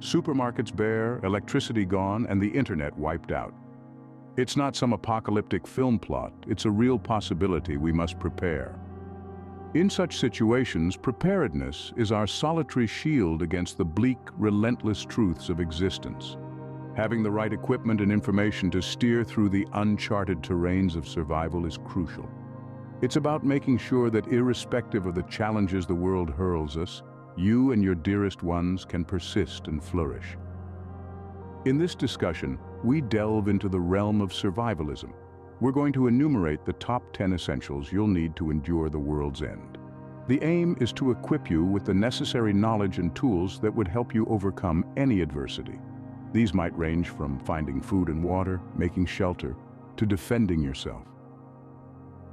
Supermarkets bare, electricity gone, and the internet wiped out. It's not some apocalyptic film plot, it's a real possibility we must prepare. In such situations, preparedness is our solitary shield against the bleak, relentless truths of existence. Having the right equipment and information to steer through the uncharted terrains of survival is crucial. It's about making sure that irrespective of the challenges the world hurls us, you and your dearest ones can persist and flourish. In this discussion, we delve into the realm of survivalism. We're going to enumerate the top 10 essentials you'll need to endure the world's end. The aim is to equip you with the necessary knowledge and tools that would help you overcome any adversity. These might range from finding food and water, making shelter, to defending yourself.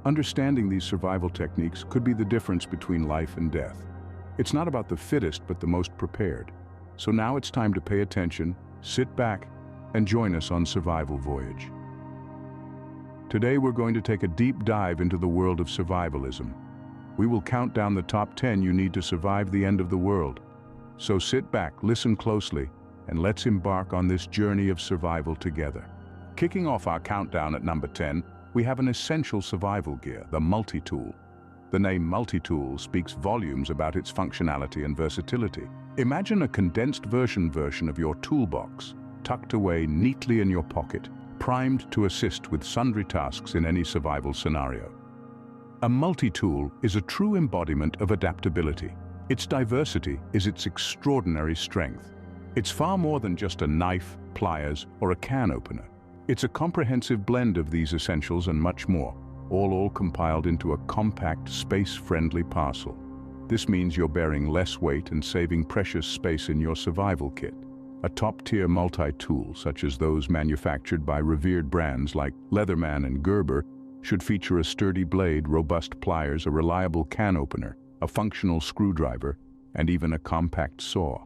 Understanding these survival techniques could be the difference between life and death. It's not about the fittest, but the most prepared. So now it's time to pay attention, sit back, and join us on Survival Voyage. Today we're going to take a deep dive into the world of survivalism. We will count down the top 10 you need to survive the end of the world. So sit back, listen closely, and let's embark on this journey of survival together. Kicking off our countdown at number 10, we have an essential survival gear, the multi-tool. The name multi-tool speaks volumes about its functionality and versatility. Imagine a condensed version of your toolbox, tucked away neatly in your pocket, primed to assist with sundry tasks in any survival scenario. A multi-tool is a true embodiment of adaptability. Its diversity is its extraordinary strength. It's far more than just a knife, pliers, or a can opener. It's a comprehensive blend of these essentials and much more, all compiled into a compact, space-friendly parcel. This means you're bearing less weight and saving precious space in your survival kit. A top-tier multi-tool, such as those manufactured by revered brands like Leatherman and Gerber, should feature a sturdy blade, robust pliers, a reliable can opener, a functional screwdriver, and even a compact saw.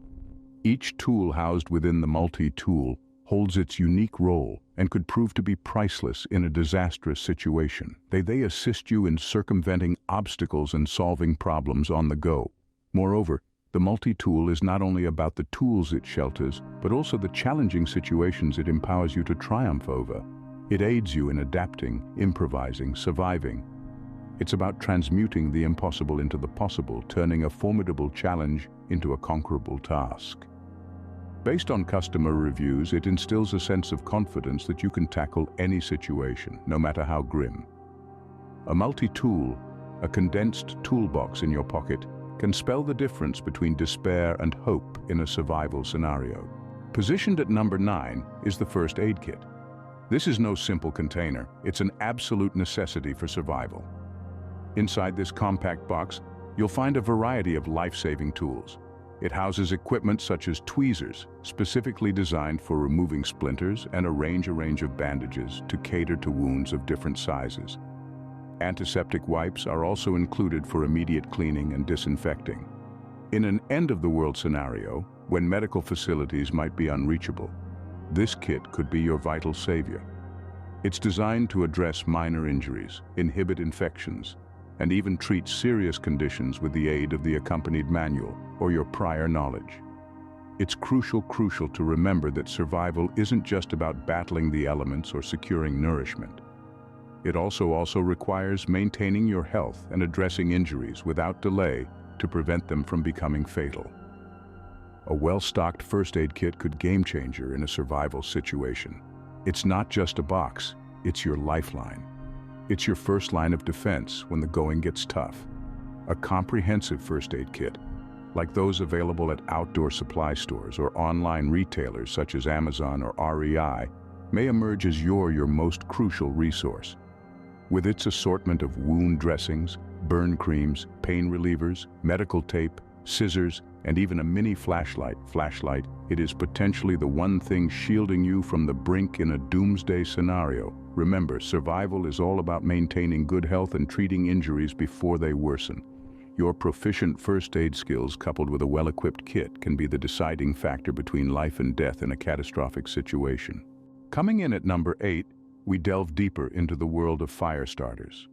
Each tool housed within the multi-tool holds its unique role and could prove to be priceless in a disastrous situation. They assist you in circumventing obstacles and solving problems on the go. Moreover, the multi-tool is not only about the tools it shelters, but also the challenging situations it empowers you to triumph over. It aids you in adapting, improvising, surviving. It's about transmuting the impossible into the possible, turning a formidable challenge into a conquerable task. Based on customer reviews, it instills a sense of confidence that you can tackle any situation, no matter how grim. A multi-tool, a condensed toolbox in your pocket, can spell the difference between despair and hope in a survival scenario. Positioned at number 9 is the first aid kit. This is no simple container, it's an absolute necessity for survival. Inside this compact box, you'll find a variety of life-saving tools. It houses equipment such as tweezers, specifically designed for removing splinters, and a range of bandages to cater to wounds of different sizes. Antiseptic wipes are also included for immediate cleaning and disinfecting. In an end-of-the-world scenario, when medical facilities might be unreachable, this kit could be your vital savior. It's designed to address minor injuries, inhibit infections, and even treat serious conditions with the aid of the accompanied manual or your prior knowledge. It's crucial to remember that survival isn't just about battling the elements or securing nourishment. It also requires maintaining your health and addressing injuries without delay to prevent them from becoming fatal. A well-stocked first aid kit could game-changer in a survival situation. It's not just a box, it's your lifeline. It's your first line of defense when the going gets tough. A comprehensive first aid kit, like those available at outdoor supply stores or online retailers such as Amazon or REI, may emerge as your most crucial resource. With its assortment of wound dressings, burn creams, pain relievers, medical tape, scissors, and even a mini flashlight, it is potentially the one thing shielding you from the brink in a doomsday scenario. Remember, survival is all about maintaining good health and treating injuries before they worsen. Your proficient first aid skills coupled with a well-equipped kit can be the deciding factor between life and death in a catastrophic situation. Coming in at number 8, we delve deeper into the world of fire starters.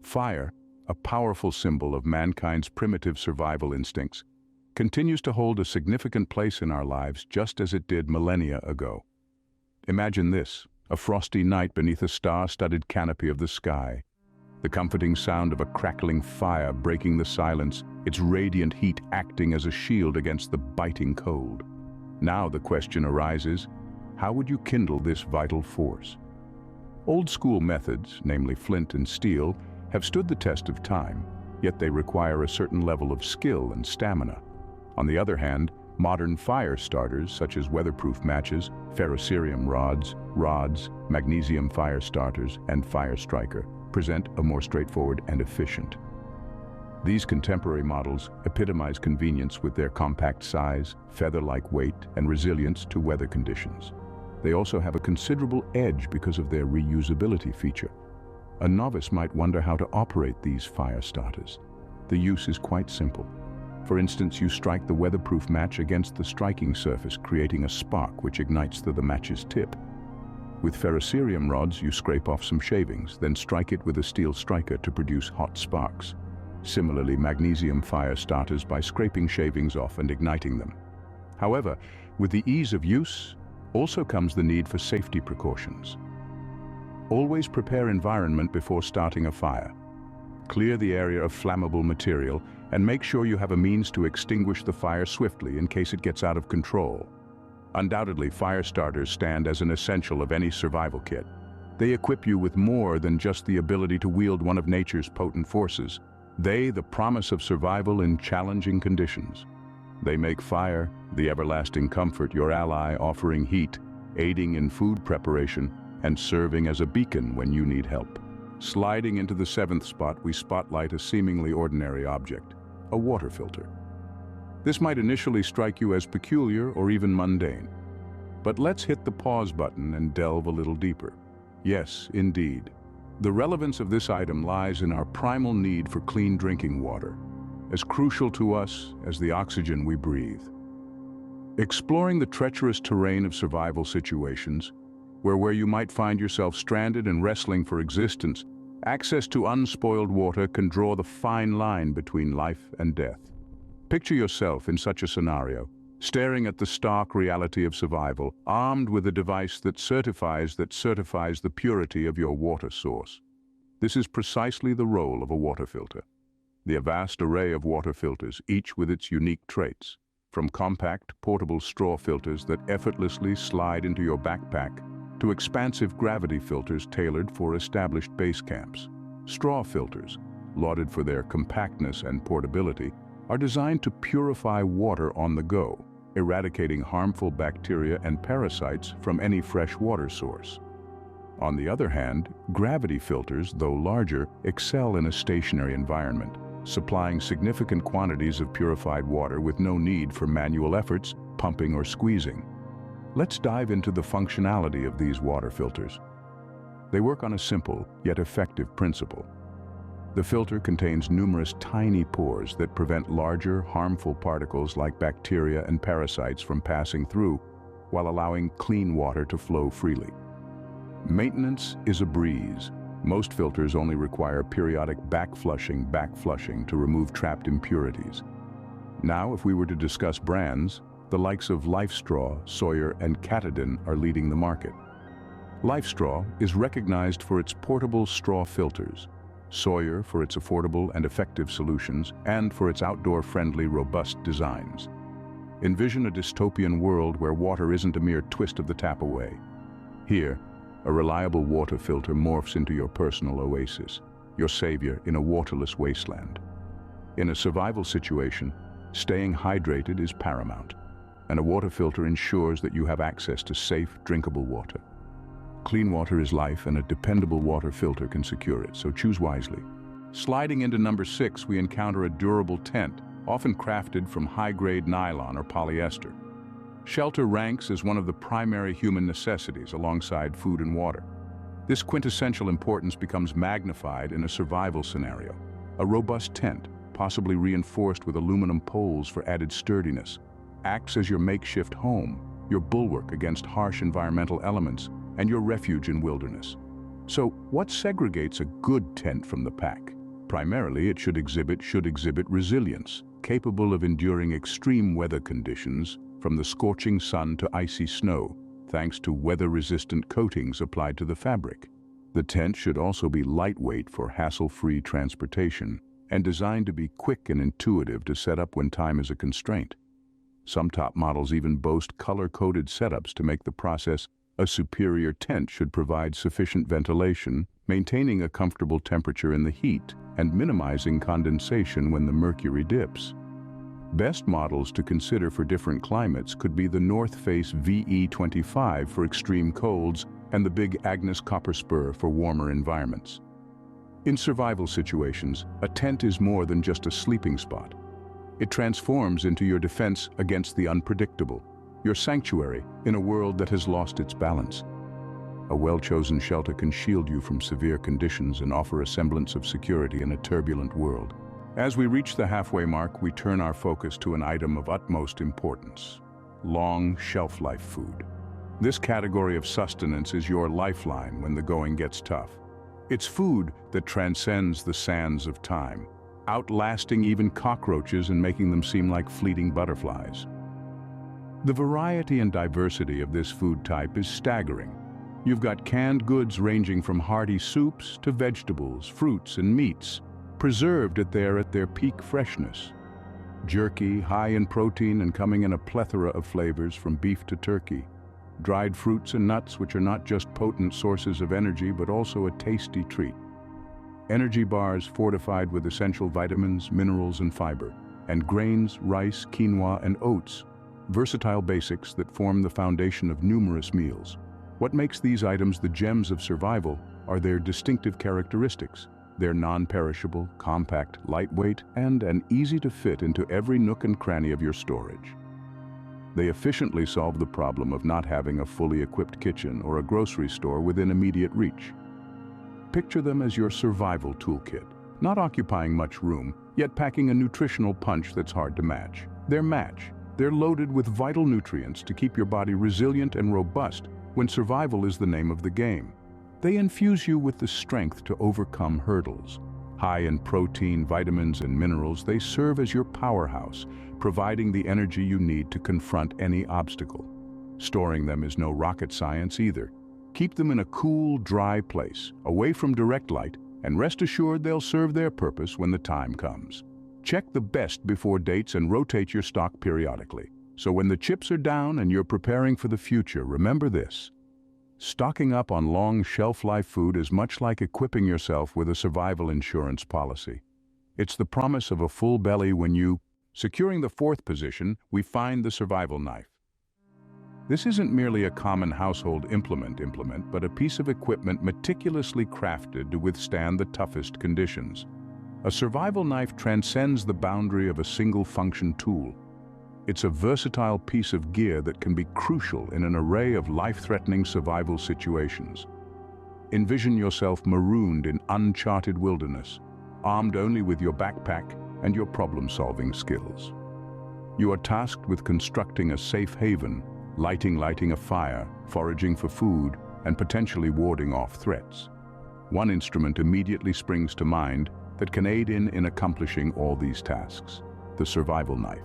Fire, a powerful symbol of mankind's primitive survival instincts, continues to hold a significant place in our lives just as it did millennia ago. Imagine this, a frosty night beneath a star-studded canopy of the sky. The comforting sound of a crackling fire breaking the silence, its radiant heat acting as a shield against the biting cold. Now the question arises, how would you kindle this vital force? Old-school methods, namely flint and steel, have stood the test of time, yet they require a certain level of skill and stamina. On the other hand, modern fire starters such as weatherproof matches, ferrocerium rods, magnesium fire starters, and fire striker present a more straightforward and efficient. These contemporary models epitomize convenience with their compact size, feather-like weight, and resilience to weather conditions. They also have a considerable edge because of their reusability feature. A novice might wonder how to operate these fire starters. The use is quite simple. For instance, you strike the weatherproof match against the striking surface, creating a spark which ignites the match's tip. With ferrocerium rods, you scrape off some shavings, then strike it with a steel striker to produce hot sparks. Similarly, magnesium fire starters by scraping shavings off and igniting them. However, with the ease of use, also comes the need for safety precautions. Always prepare environment before starting a fire. Clear the area of flammable material and make sure you have a means to extinguish the fire swiftly in case it gets out of control. Undoubtedly, fire starters stand as an essential of any survival kit. They equip you with more than just the ability to wield one of nature's potent forces. They, the promise of survival in challenging conditions. They make fire, the everlasting comfort, your ally, offering heat, aiding in food preparation, and serving as a beacon when you need help. Sliding into the seventh spot, we spotlight a seemingly ordinary object, a water filter. This might initially strike you as peculiar or even mundane. But let's hit the pause button and delve a little deeper. Yes, indeed. The relevance of this item lies in our primal need for clean drinking water, as crucial to us as the oxygen we breathe. Exploring the treacherous terrain of survival situations, where you might find yourself stranded and wrestling for existence, access to unspoiled water can draw the fine line between life and death. Picture yourself in such a scenario, staring at the stark reality of survival, armed with a device that certifies the purity of your water source. This is precisely the role of a water filter. The vast array of water filters, each with its unique traits, from compact, portable straw filters that effortlessly slide into your backpack, to expansive gravity filters tailored for established base camps. Straw filters, lauded for their compactness and portability, are designed to purify water on the go, eradicating harmful bacteria and parasites from any fresh water source. On the other hand, gravity filters, though larger, excel in a stationary environment, supplying significant quantities of purified water with no need for manual efforts, pumping or squeezing. Let's dive into the functionality of these water filters. They work on a simple yet effective principle. The filter contains numerous tiny pores that prevent larger, harmful particles like bacteria and parasites from passing through, while allowing clean water to flow freely. Maintenance is a breeze. Most filters only require periodic backflushing to remove trapped impurities. Now, if we were to discuss brands, the likes of LifeStraw, Sawyer, and Katadyn are leading the market. LifeStraw is recognized for its portable straw filters, Sawyer for its affordable and effective solutions, and for its outdoor-friendly, robust designs. Envision a dystopian world where water isn't a mere twist of the tap away. Here, a reliable water filter morphs into your personal oasis, your savior in a waterless wasteland. In a survival situation, staying hydrated is paramount, and a water filter ensures that you have access to safe, drinkable water. Clean water is life, and a dependable water filter can secure it, so choose wisely. Sliding into number 6, we encounter a durable tent, often crafted from high-grade nylon or polyester. Shelter ranks as one of the primary human necessities alongside food and water. This quintessential importance becomes magnified in a survival scenario. A robust tent, possibly reinforced with aluminum poles for added sturdiness, acts as your makeshift home, your bulwark against harsh environmental elements, and your refuge in wilderness. So, what segregates a good tent from the pack? Primarily, it should exhibit resilience. capable of enduring extreme weather conditions, from the scorching sun to icy snow, thanks to weather-resistant coatings applied to the fabric. The tent should also be lightweight for hassle-free transportation and designed to be quick and intuitive to set up when time is a constraint. Some top models even boast color-coded setups to make the process. A superior tent should provide sufficient ventilation, maintaining a comfortable temperature in the heat and minimizing condensation when the mercury dips. Best models to consider for different climates could be the North Face VE25 for extreme colds and the Big Agnes Copper Spur for warmer environments. In survival situations, a tent is more than just a sleeping spot. It transforms into your defense against the unpredictable, your sanctuary in a world that has lost its balance. A well-chosen shelter can shield you from severe conditions and offer a semblance of security in a turbulent world. As we reach the halfway mark, we turn our focus to an item of utmost importance: long shelf-life food. This category of sustenance is your lifeline when the going gets tough. It's food that transcends the sands of time, outlasting even cockroaches and making them seem like fleeting butterflies. The variety and diversity of this food type is staggering. You've got canned goods ranging from hearty soups to vegetables, fruits, and meats, preserved at their peak freshness. Jerky, high in protein and coming in a plethora of flavors from beef to turkey. Dried fruits and nuts, which are not just potent sources of energy but also a tasty treat. Energy bars fortified with essential vitamins, minerals, and fiber. And grains, rice, quinoa, and oats, versatile basics that form the foundation of numerous meals. What makes these items the gems of survival are their distinctive characteristics. They're non-perishable, compact, lightweight, and easy to fit into every nook and cranny of your storage. They efficiently solve the problem of not having a fully equipped kitchen or a grocery store within immediate reach. Picture them as your survival toolkit, not occupying much room, yet packing a nutritional punch that's hard to match. They're loaded with vital nutrients to keep your body resilient and robust when survival is the name of the game. They infuse you with the strength to overcome hurdles. High in protein, vitamins, and minerals, they serve as your powerhouse, providing the energy you need to confront any obstacle. Storing them is no rocket science either. Keep them in a cool, dry place, away from direct light, and rest assured they'll serve their purpose when the time comes. Check the best before dates and rotate your stock periodically. So when the chips are down and you're preparing for the future, remember this: stocking up on long shelf-life food is much like equipping yourself with a survival insurance policy. It's the promise of a full belly when you... Securing the fourth position, we find the survival knife. This isn't merely a common household implement, but a piece of equipment meticulously crafted to withstand the toughest conditions. A survival knife transcends the boundary of a single-function tool. It's a versatile piece of gear that can be crucial in an array of life-threatening survival situations. Envision yourself marooned in uncharted wilderness, armed only with your backpack and your problem-solving skills. You are tasked with constructing a safe haven, lighting a fire, foraging for food, and potentially warding off threats. One instrument immediately springs to mind that can aid in accomplishing all these tasks: the survival knife.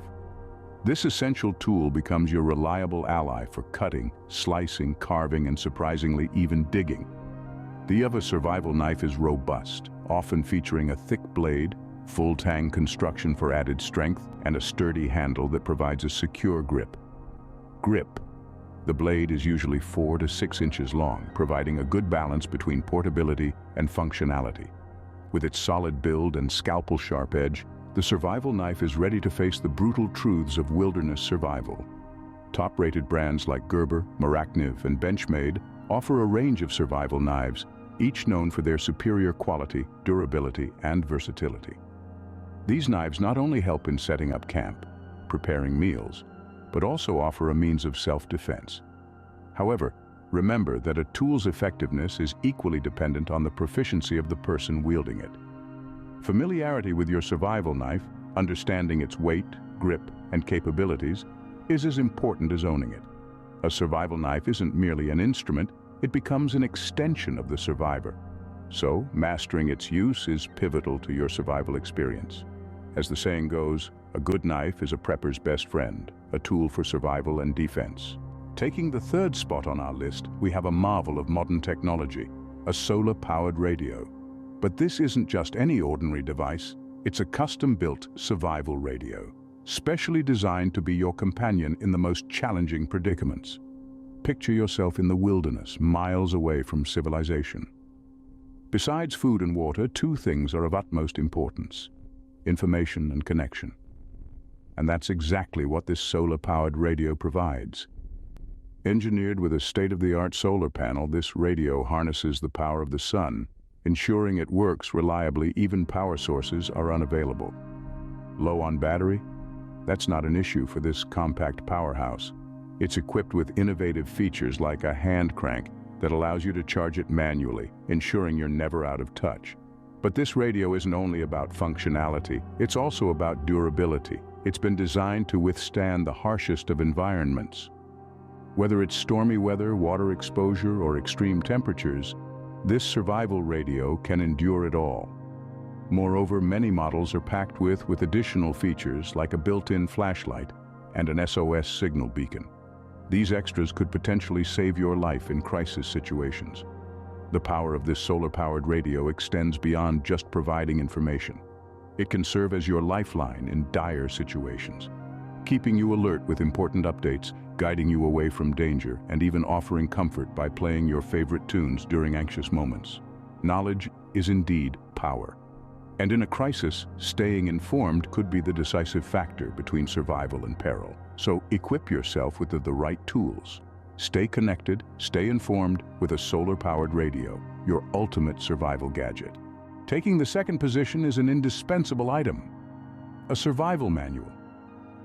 This essential tool becomes your reliable ally for cutting, slicing, carving, and surprisingly even digging. The of a survival knife is robust, often featuring a thick blade, full-tang construction for added strength, and a sturdy handle that provides a secure grip. The blade is usually 4 to 6 inches long, providing a good balance between portability and functionality. With its solid build and scalpel-sharp edge, the survival knife is ready to face the brutal truths of wilderness survival. Top-rated brands like Gerber, Maracniv, and Benchmade offer a range of survival knives, each known for their superior quality, durability, and versatility. These knives not only help in setting up camp, preparing meals, but also offer a means of self-defense. However, remember that a tool's effectiveness is equally dependent on the proficiency of the person wielding it. Familiarity with your survival knife, understanding its weight, grip, and capabilities, is as important as owning it. A survival knife isn't merely an instrument, it becomes an extension of the survivor. So, mastering its use is pivotal to your survival experience. As the saying goes, A good knife is a prepper's best friend, a tool for survival and defense. Taking the third spot on our list, we have a marvel of modern technology, a solar-powered radio. But this isn't just any ordinary device, it's a custom-built survival radio, specially designed to be your companion in the most challenging predicaments. Picture yourself in the wilderness, miles away from civilization. Besides food and water, two things are of utmost importance: information and connection. And that's exactly what this solar-powered radio provides. Engineered with a state-of-the-art solar panel, this radio harnesses the power of the sun, ensuring it works reliably even power sources are unavailable. Low on battery? That's not an issue for this compact powerhouse. It's equipped with innovative features like a hand crank that allows you to charge it manually, ensuring you're never out of touch. But this radio isn't only about functionality, it's also about durability. It's been designed to withstand the harshest of environments. Whether it's stormy weather, water exposure, or extreme temperatures, this survival radio can endure it all. Moreover, many models are packed with additional features like a built-in flashlight and an SOS signal beacon. These extras could potentially save your life in crisis situations. The power of this solar-powered radio extends beyond just providing information. It can serve as your lifeline in dire situations, keeping you alert with important updates, guiding you away from danger, and even offering comfort by playing your favorite tunes during anxious moments. Knowledge is indeed power. And in a crisis, staying informed could be the decisive factor between survival and peril. So equip yourself with the right tools. Stay connected, stay informed with a solar-powered radio, your ultimate survival gadget. Taking the second position is an indispensable item: a survival manual.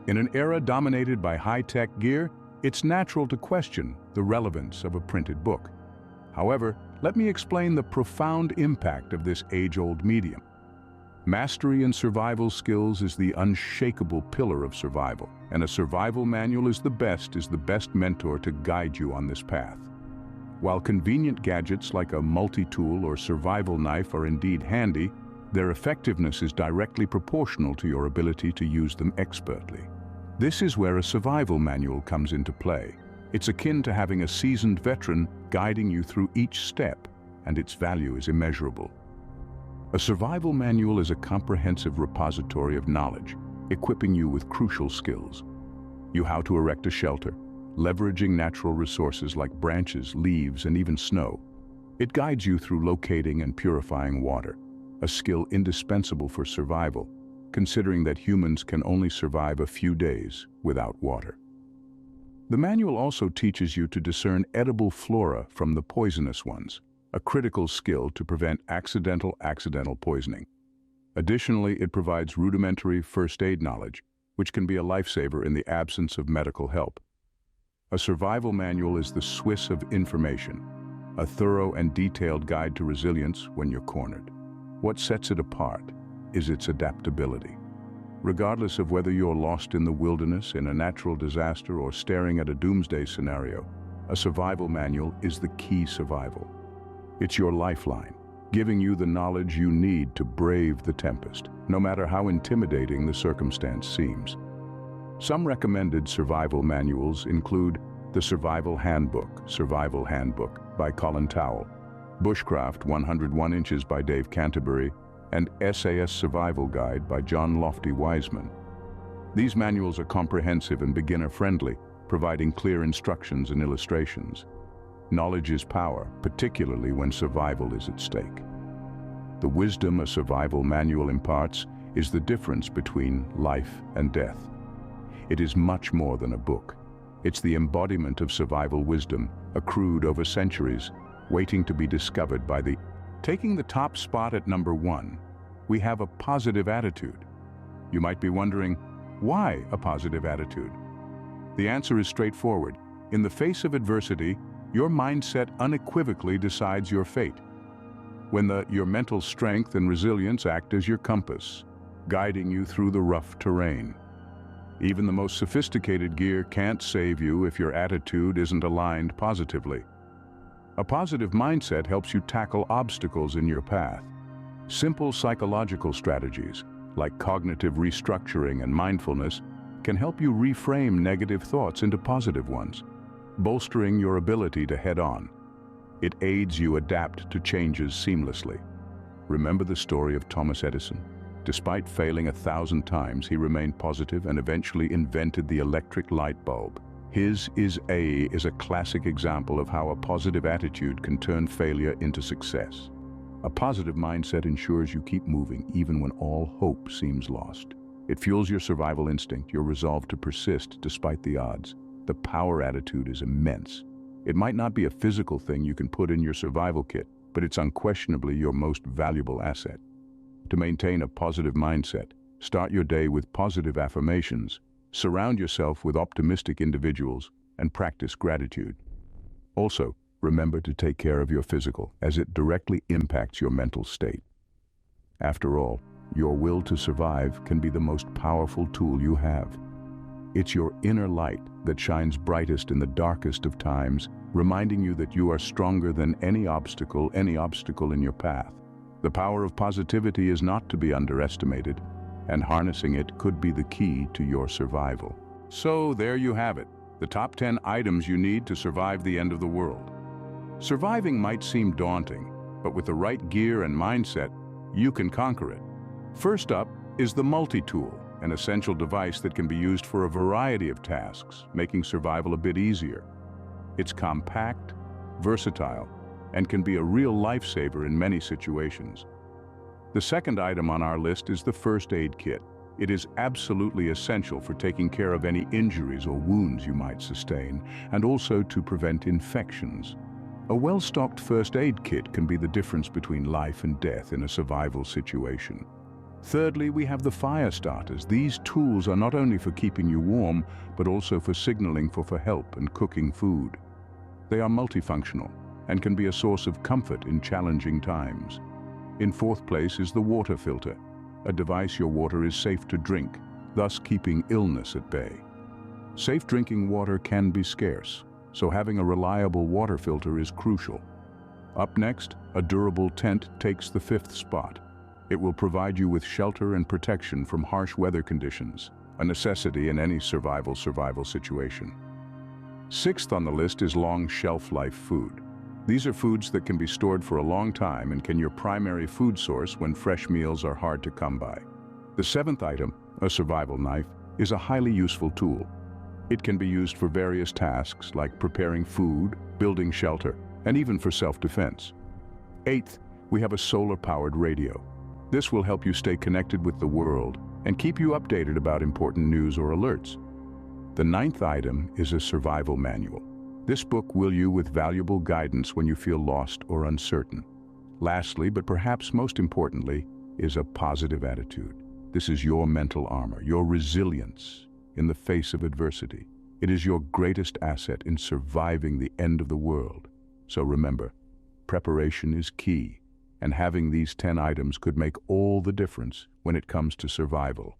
In an era dominated by high-tech gear, it's natural to question the relevance of a printed book. However, let me explain the profound impact of this age-old medium. Mastery in survival skills is the unshakable pillar of survival, and a survival manual is the best mentor to guide you on this path. While convenient gadgets like a multi-tool or survival knife are indeed handy, their effectiveness is directly proportional to your ability to use them expertly. This is where a survival manual comes into play. It's akin to having a seasoned veteran guiding you through each step, and its value is immeasurable. A survival manual is a comprehensive repository of knowledge, equipping you with crucial skills. You how to erect a shelter, leveraging natural resources like branches, leaves, and even snow. It guides you through locating and purifying water, a skill indispensable for survival, considering that humans can only survive a few days without water. The manual also teaches you to discern edible flora from the poisonous ones, a critical skill to prevent accidental poisoning. Additionally, it provides rudimentary first aid knowledge, which can be a lifesaver in the absence of medical help. A survival manual is the Swiss of information, a thorough and detailed guide to resilience when you're cornered. What sets it apart is its adaptability. Regardless of whether you're lost in the wilderness, in a natural disaster, or staring at a doomsday scenario, a survival manual is the key survival. It's your lifeline, giving you the knowledge you need to brave the tempest, no matter how intimidating the circumstance seems. Some recommended survival manuals include the Survival Handbook by Colin Towell, Bushcraft 101 Inches by Dave Canterbury, and SAS Survival Guide by John Lofty Wiseman. These manuals are comprehensive and beginner-friendly, providing clear instructions and illustrations. Knowledge is power, particularly when survival is at stake. The wisdom a survival manual imparts is the difference between life and death. It is much more than a book. It's the embodiment of survival wisdom, accrued over centuries, waiting to be discovered by the... Taking the top spot at number 1, we have a positive attitude. You might be wondering, why a positive attitude? The answer is straightforward. In the face of adversity, your mindset unequivocally decides your fate. When your mental strength and resilience act as your compass, guiding you through the rough terrain. Even the most sophisticated gear can't save you if your attitude isn't aligned positively. A positive mindset helps you tackle obstacles in your path. Simple psychological strategies, like cognitive restructuring and mindfulness, can help you reframe negative thoughts into positive ones, bolstering your ability to head on. It aids you adapt to changes seamlessly. Remember the story of Thomas Edison? Despite failing 1,000 times, he remained positive and eventually invented the electric light bulb. His is a classic example of how a positive attitude can turn failure into success. A positive mindset ensures you keep moving even when all hope seems lost. It fuels your survival instinct, your resolve to persist despite the odds. The power attitude is immense. It might not be a physical thing you can put in your survival kit, but it's unquestionably your most valuable asset. To maintain a positive mindset, start your day with positive affirmations, surround yourself with optimistic individuals, and practice gratitude. Also, remember to take care of your physical, as it directly impacts your mental state. After all, your will to survive can be the most powerful tool you have. It's your inner light that shines brightest in the darkest of times, reminding you that you are stronger than any obstacle in your path. The power of positivity is not to be underestimated, and harnessing it could be the key to your survival. So there you have it, the top 10 items you need to survive the end of the world. Surviving might seem daunting, but with the right gear and mindset, you can conquer it. First up is the multi-tool, an essential device that can be used for a variety of tasks, making survival a bit easier. It's compact, versatile, and can be a real lifesaver in many situations. The second item on our list is the first aid kit. It is absolutely essential for taking care of any injuries or wounds you might sustain, and also to prevent infections. A well-stocked first aid kit can be the difference between life and death in a survival situation. Thirdly, we have the fire starters. These tools are not only for keeping you warm, but also for signaling for help and cooking food. They are multifunctional and can be a source of comfort in challenging times. In fourth place is the water filter, a device your water is safe to drink, thus keeping illness at bay. Safe drinking water can be scarce, so having a reliable water filter is crucial. Up next, a durable tent takes the fifth spot. It will provide you with shelter and protection from harsh weather conditions, a necessity in any survival situation. Sixth on the list is long shelf-life food. These are foods that can be stored for a long time and can be your primary food source when fresh meals are hard to come by. The seventh item, a survival knife, is a highly useful tool. It can be used for various tasks like preparing food, building shelter, and even for self-defense. Eighth, we have a solar-powered radio. This will help you stay connected with the world and keep you updated about important news or alerts. The ninth item is a survival manual. This book will you with valuable guidance when you feel lost or uncertain. Lastly, but perhaps most importantly, is a positive attitude. This is your mental armor, your resilience in the face of adversity. It is your greatest asset in surviving the end of the world. So remember, preparation is key, and having these 10 items could make all the difference when it comes to survival.